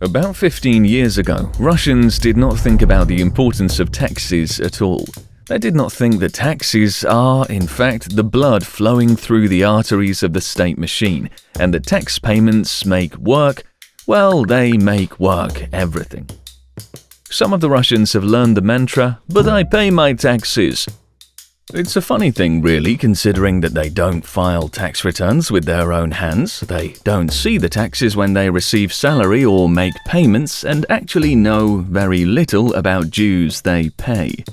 About 15 years ago, Russians did not think about the importance of taxes at all. They did not think that taxes are, in fact, the blood flowing through the arteries of the state machine, and that tax payments make work, well, they make work everything. Some of the Russians have learned the mantra, "But I pay my taxes." It's a funny thing, really, considering that they don't file tax returns with their own hands, they don't see the taxes when they receive salary or make payments, and actually know very little about dues they pay.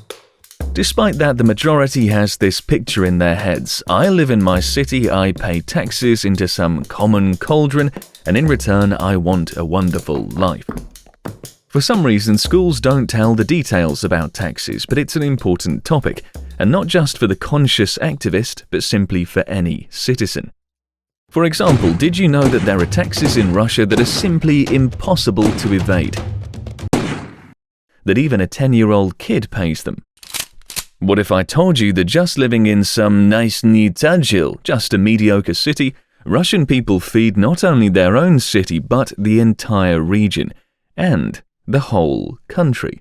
Despite that, the majority has this picture in their heads: I live in my city, I pay taxes into some common cauldron, and in return I want a wonderful life. For some reason, schools don't tell the details about taxes, but it's an important topic, and not just for the conscious activist, but simply for any citizen. For example, did you know that there are taxes in Russia that are simply impossible to evade? That even a 10-year-old kid pays them. What if I told you that just living in some nice-ny Tagil, just a mediocre city, Russian people feed not only their own city, but the entire region, and the whole country?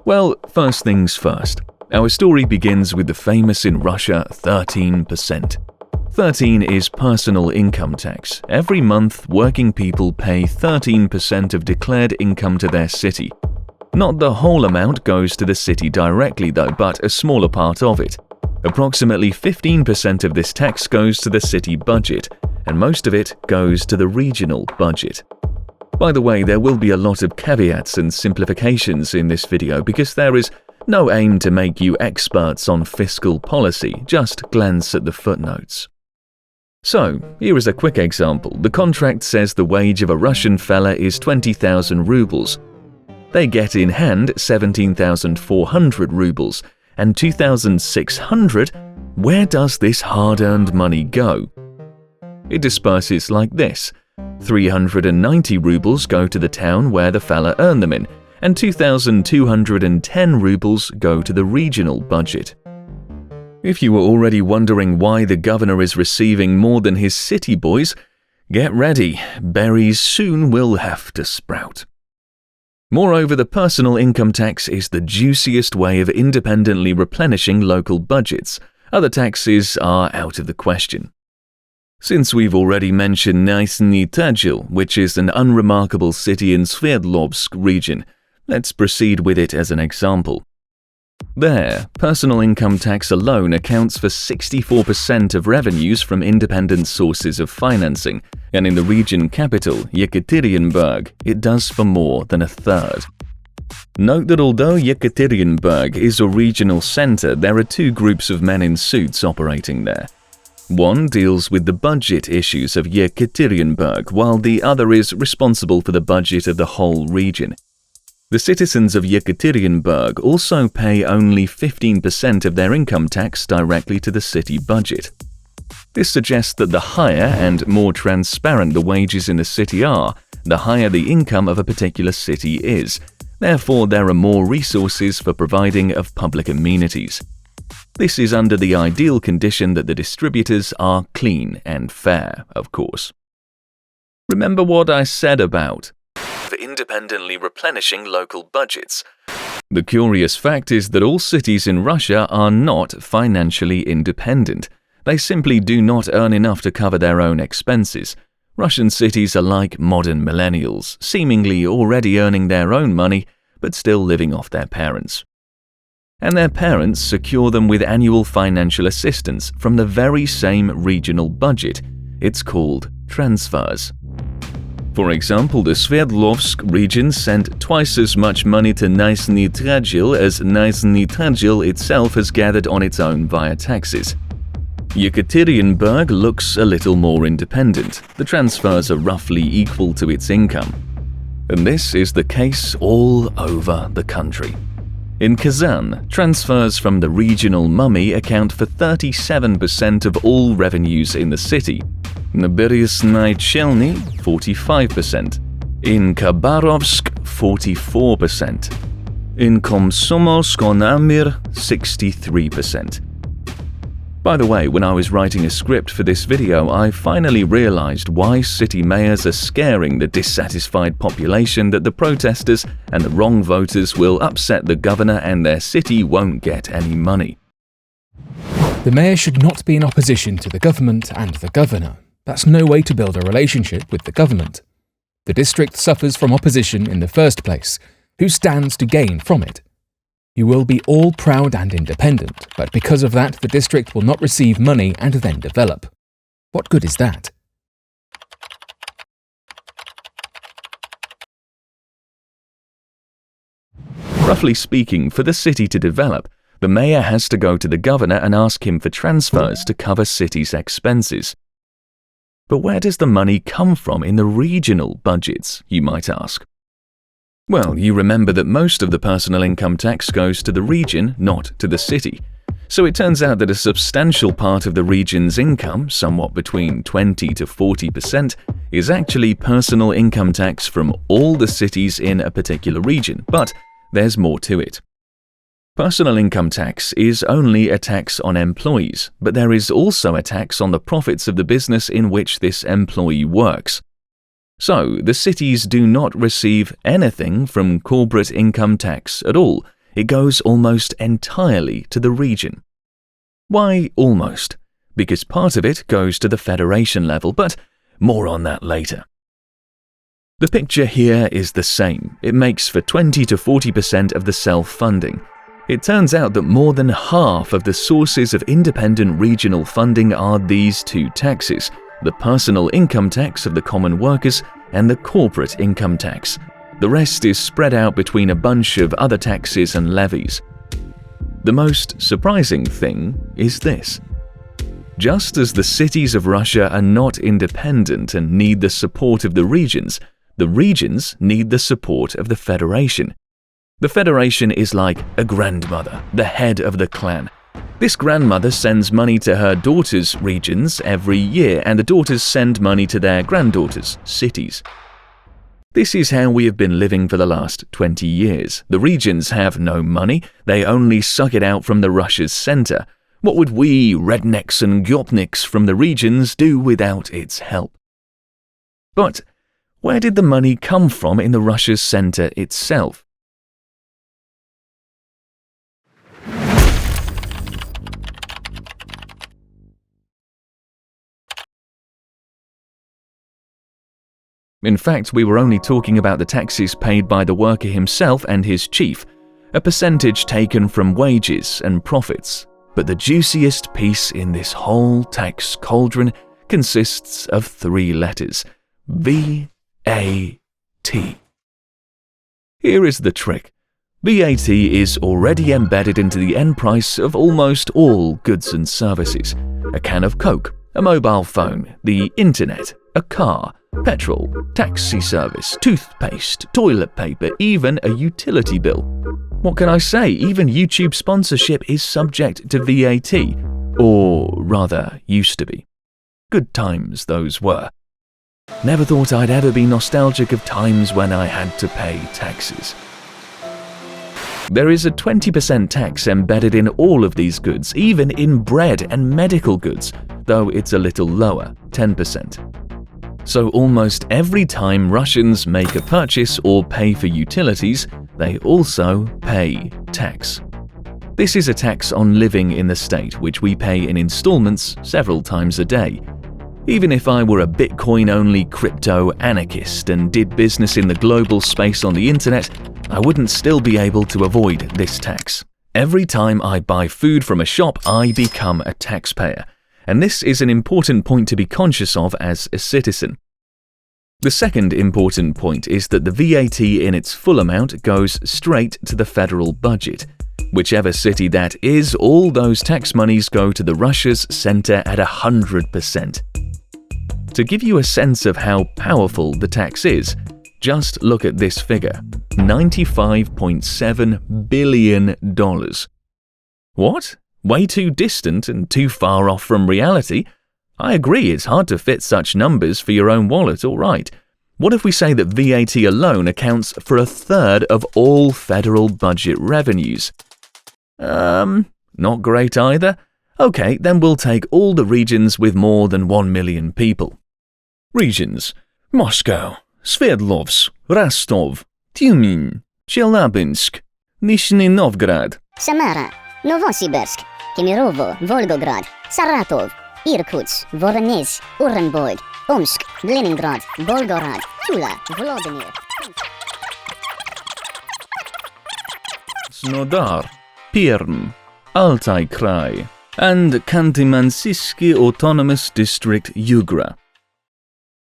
Well, first things first. Our story begins with the famous in Russia 13%. 13 is personal income tax. Every month, working people pay 13% of declared income to their city. Not the whole amount goes to the city directly though, but a smaller part of it. Approximately 15% of this tax goes to the city budget, and most of it goes to the regional budget. By the way, there will be a lot of caveats and simplifications in this video because there is no aim to make you experts on fiscal policy, just glance at the footnotes. So, here is a quick example. The contract says the wage of a Russian fella is 20,000 rubles. They get in hand 17,400 rubles, and 2,600, where does this hard-earned money go? It disperses like this. 390 rubles go to the town where the fella earned them in, and 2,210 rubles go to the regional budget. If you were already wondering why the governor is receiving more than his city boys, get ready, berries soon will have to sprout. Moreover, the personal income tax is the juiciest way of independently replenishing local budgets. Other taxes are out of the question. Since we've already mentioned Nizhny Tagil, which is an unremarkable city in Sverdlovsk region, let's proceed with it as an example. There, personal income tax alone accounts for 64% of revenues from independent sources of financing, and in the region capital, Yekaterinburg, it does for more than a third. Note that although Yekaterinburg is a regional center, there are two groups of men in suits operating there. One deals with the budget issues of Yekaterinburg, while the other is responsible for the budget of the whole region. The citizens of Yekaterinburg also pay only 15% of their income tax directly to the city budget. This suggests that the higher and more transparent the wages in a city are, the higher the income of a particular city is. Therefore, there are more resources for providing of public amenities. This is under the ideal condition that the distributors are clean and fair, of course. Remember what I said about independently replenishing local budgets. The curious fact is that all cities in Russia are not financially independent. They simply do not earn enough to cover their own expenses. Russian cities are like modern millennials, seemingly already earning their own money, but still living off their parents. And their parents secure them with annual financial assistance from the very same regional budget. It's called transfers. For example, the Sverdlovsk region sent twice as much money to Nizhny Tagil as Nizhny Tagil itself has gathered on its own via taxes. Yekaterinburg looks a little more independent. The transfers are roughly equal to its income. And this is the case all over the country. In Kazan, transfers from the regional mummy account for 37% of all revenues in the city. Naberezhnye Chelny, 45%. In Khabarovsk, 44%. In Komsomolsk-on-Amur, 63%. By the way, when I was writing a script for this video, I finally realized why city mayors are scaring the dissatisfied population that the protesters and the wrong voters will upset the governor and their city won't get any money. The mayor should not be in opposition to the government and the governor. That's no way to build a relationship with the government. The district suffers from opposition in the first place. Who stands to gain from it? You will be all proud and independent, but because of that, the district will not receive money and then develop. What good is that? Roughly speaking, for the city to develop, the mayor has to go to the governor and ask him for transfers to cover city's expenses. But where does the money come from in the regional budgets, you might ask? Well, you remember that most of the personal income tax goes to the region, not to the city. So it turns out that a substantial part of the region's income, somewhat between 20 to 40%, is actually personal income tax from all the cities in a particular region. But there's more to it. Personal income tax is only a tax on employees, but there is also a tax on the profits of the business in which this employee works. So, the cities do not receive anything from corporate income tax at all. It goes almost entirely to the region. Why almost? Because part of it goes to the federation level, but more on that later. The picture here is the same. It makes for 20 to 40% of the self-funding. It turns out that more than half of the sources of independent regional funding are these two taxes: the personal income tax of the common workers and the corporate income tax. The rest is spread out between a bunch of other taxes and levies. The most surprising thing is this. Just as the cities of Russia are not independent and need the support of the regions need the support of the federation. The federation is like a grandmother, the head of the clan. This grandmother sends money to her daughters' regions every year, and the daughters send money to their granddaughters' cities. This is how we have been living for the last 20 years. The regions have no money, they only suck it out from the Russia's center. What would we, rednecks and gyopniks from the regions, do without its help? But where did the money come from in the Russia's center itself? In fact, we were only talking about the taxes paid by the worker himself and his chief, a percentage taken from wages and profits. But the juiciest piece in this whole tax cauldron consists of 3 letters: VAT. Here is the trick. VAT is already embedded into the end price of almost all goods and services. A can of Coke, a mobile phone, the internet, a car, petrol, taxi service, toothpaste, toilet paper, even a utility bill. What can I say? Even YouTube sponsorship is subject to VAT, or rather, used to be. Good times those were. Never thought I'd ever be nostalgic of times when I had to pay taxes. There is a 20% tax embedded in all of these goods, even in bread and medical goods, though it's a little lower, 10%. So almost every time Russians make a purchase or pay for utilities, they also pay tax. This is a tax on living in the state, which we pay in installments several times a day. Even if I were a Bitcoin-only crypto anarchist and did business in the global space on the internet, I wouldn't still be able to avoid this tax. Every time I buy food from a shop, I become a taxpayer. And this is an important point to be conscious of as a citizen. The second important point is that the VAT in its full amount goes straight to the federal budget. Whichever city that is, all those tax monies go to the Russia's center at 100%. To give you a sense of how powerful the tax is, just look at this figure: $95.7 billion. What? Way too distant and too far off from reality? I agree, it's hard to fit such numbers for your own wallet, all right. What if we say that VAT alone accounts for a third of all federal budget revenues? Not great either. Okay, then we'll take all the regions with more than 1 million people. Regions: Moscow, Sverdlovsk, Rostov, Tyumen, Chelyabinsk, Nizhny Novgorod, Samara, Novosibirsk, Kemerovo, Volgograd, Saratov, Irkutsk, Voronezh, Orenburg, Omsk, Leningrad, Volgograd, Tula, Vladimir. Snodar, Perm, Altai Krai, and Khanty-Mansiysk Autonomous District Yugra.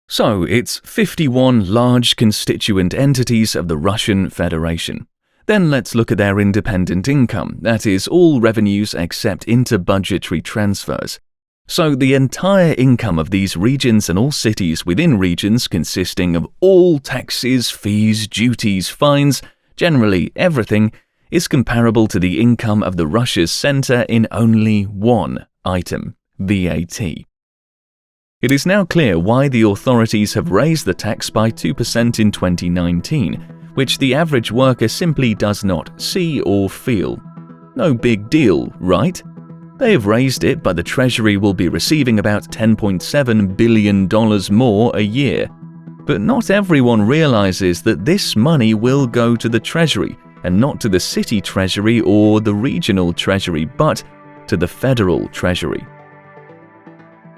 So, it's 51 large constituent entities of the Russian Federation. Then let's look at their independent income, that is, all revenues except inter-budgetary transfers. So the entire income of these regions and all cities within regions consisting of all taxes, fees, duties, fines, generally everything, is comparable to the income of the Russia's center in only one item, VAT. It is now clear why the authorities have raised the tax by 2% in 2019, which the average worker simply does not see or feel. No big deal, right? They have raised it, but the Treasury will be receiving about $10.7 billion more a year. But not everyone realizes that this money will go to the Treasury, and not to the city treasury or the regional treasury, but to the federal treasury.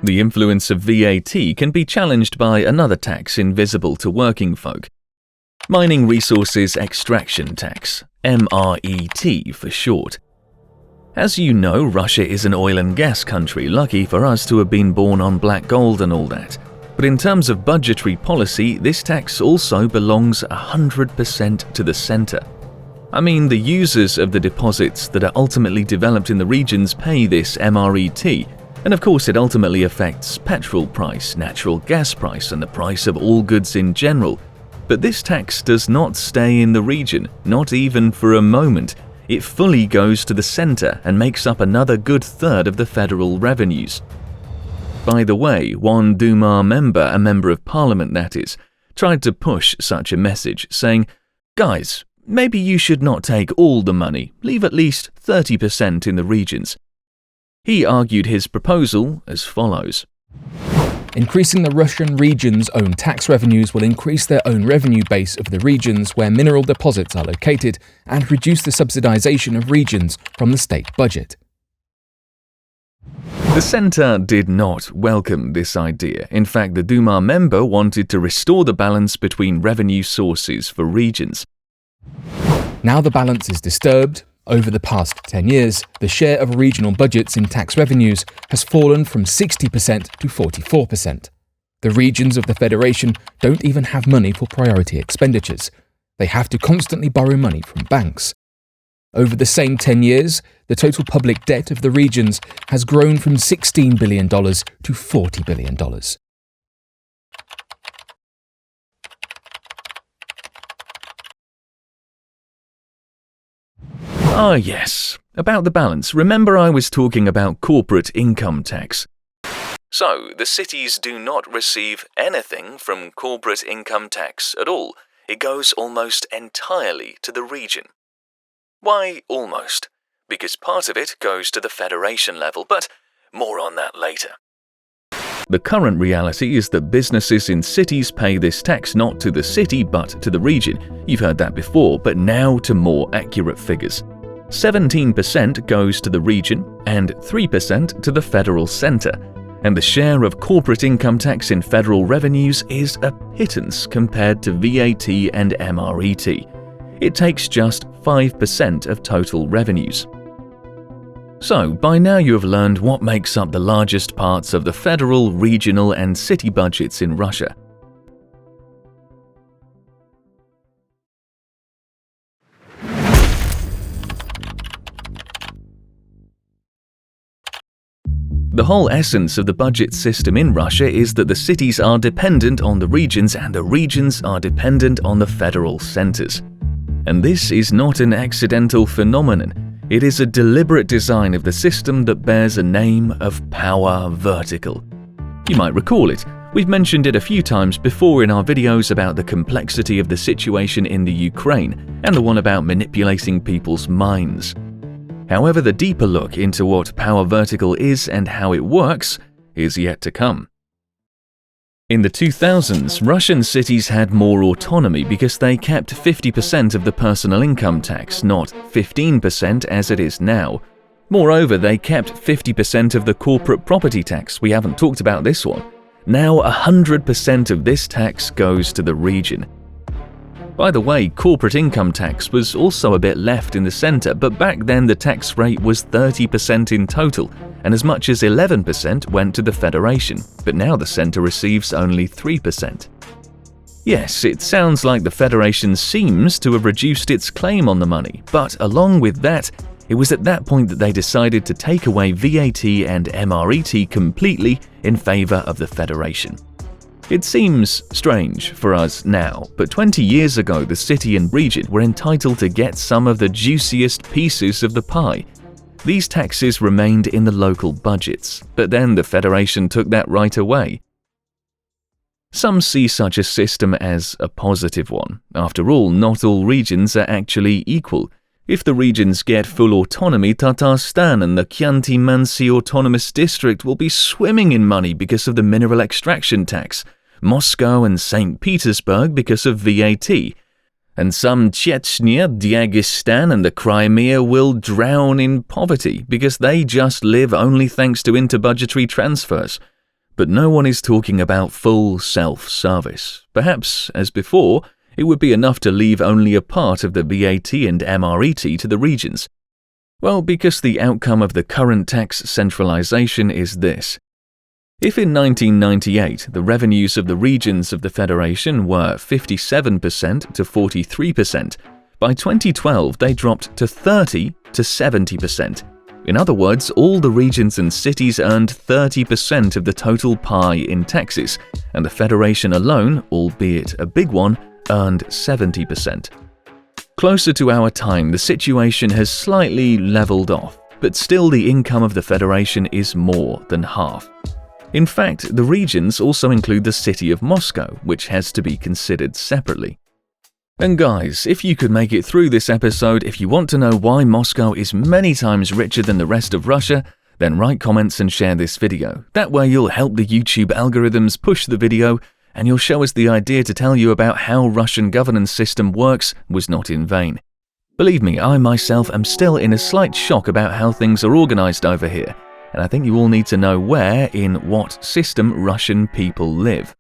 The influence of VAT can be challenged by another tax invisible to working folk: Mining Resources Extraction Tax, MRET for short. As you know, Russia is an oil and gas country, lucky for us to have been born on black gold and all that. But in terms of budgetary policy, this tax also belongs 100% to the center. I mean, the users of the deposits that are ultimately developed in the regions pay this MRET, and of course it ultimately affects petrol price, natural gas price, and the price of all goods in general. But this tax does not stay in the region, not even for a moment. It fully goes to the center and makes up another good third of the federal revenues. By the way, one Duma member, a member of parliament that is, tried to push such a message, saying, "Guys, maybe you should not take all the money, leave at least 30% in the regions." He argued his proposal as follows. Increasing the Russian regions' own tax revenues will increase their own revenue base of the regions where mineral deposits are located and reduce the subsidization of regions from the state budget. The center did not welcome this idea. In fact, the Duma member wanted to restore the balance between revenue sources for regions. Now the balance is disturbed. Over the past 10 years, the share of regional budgets in tax revenues has fallen from 60% to 44%. The regions of the Federation don't even have money for priority expenditures. They have to constantly borrow money from banks. Over the same 10 years, the total public debt of the regions has grown from $16 billion to $40 billion. Ah yes, about the balance. Remember I was talking about corporate income tax. So, the cities do not receive anything from corporate income tax at all. It goes almost entirely to the region. Why almost? Because part of it goes to the federation level, but more on that later. The current reality is that businesses in cities pay this tax not to the city but to the region. You've heard that before, but now to more accurate figures. 17% goes to the region and 3% to the federal center, and the share of corporate income tax in federal revenues is a pittance compared to VAT and MRET. It takes just 5% of total revenues. So, by now you have learned what makes up the largest parts of the federal, regional, and city budgets in Russia. The whole essence of the budget system in Russia is that the cities are dependent on the regions and the regions are dependent on the federal centers. And this is not an accidental phenomenon. It is a deliberate design of the system that bears a name of power vertical. You might recall it. We've mentioned it a few times before in our videos about the complexity of the situation in the Ukraine and the one about manipulating people's minds. However, the deeper look into what power vertical is and how it works is yet to come. In the 2000s, Russian cities had more autonomy because they kept 50% of the personal income tax, not 15% as it is now. Moreover, they kept 50% of the corporate property tax. We haven't talked about this one. Now 100% of this tax goes to the region. By the way, corporate income tax was also a bit left in the center, but back then the tax rate was 30% in total, and as much as 11% went to the federation, but now the center receives only 3%. Yes, it sounds like the federation seems to have reduced its claim on the money, but along with that, it was at that point that they decided to take away VAT and MRET completely in favor of the federation. It seems strange for us now, but 20 years ago the city and region were entitled to get some of the juiciest pieces of the pie. These taxes remained in the local budgets, but then the federation took that right away. Some see such a system as a positive one. After all, not all regions are actually equal. If the regions get full autonomy, Tatarstan and the Khanty-Mansi Autonomous District will be swimming in money because of the mineral extraction tax, Moscow and St. Petersburg because of VAT, and some Chechnya, Dagestan and the Crimea will drown in poverty because they just live only thanks to interbudgetary transfers. But no one is talking about full self-service. Perhaps, as before, it would be enough to leave only a part of the VAT and MRET to the regions. Well, because the outcome of the current tax centralization is this. If in 1998 the revenues of the regions of the Federation were 57% to 43%, by 2012 they dropped to 30% to 70%. In other words, all the regions and cities earned 30% of the total pie in taxes, and the Federation alone, albeit a big one, earned 70%. Closer to our time, the situation has slightly leveled off, but still the income of the Federation is more than half. In fact, the regions also include the city of Moscow, which has to be considered separately. And guys, if you could make it through this episode, if you want to know why Moscow is many times richer than the rest of Russia, then write comments and share this video. That way you'll help the YouTube algorithms push the video, and you'll show us the idea to tell you about how Russian governance system works was not in vain. Believe me, I myself am still in a slight shock about how things are organized over here, and I think you all need to know where, in what system Russian people live.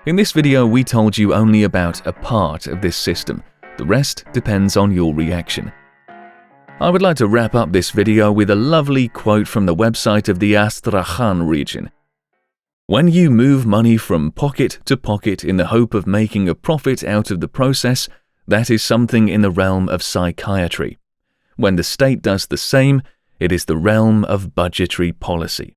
In this video, we told you only about a part of this system. The rest depends on your reaction. I would like to wrap up this video with a lovely quote from the website of the Astrakhan region. When you move money from pocket to pocket in the hope of making a profit out of the process, that is something in the realm of psychiatry. When the state does the same, it is the realm of budgetary policy.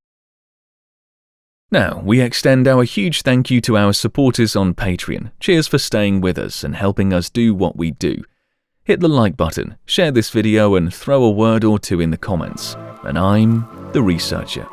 Now, we extend our huge thank you to our supporters on Patreon. Cheers for staying with us and helping us do what we do. Hit the like button, share this video and throw a word or two in the comments. And I'm the researcher.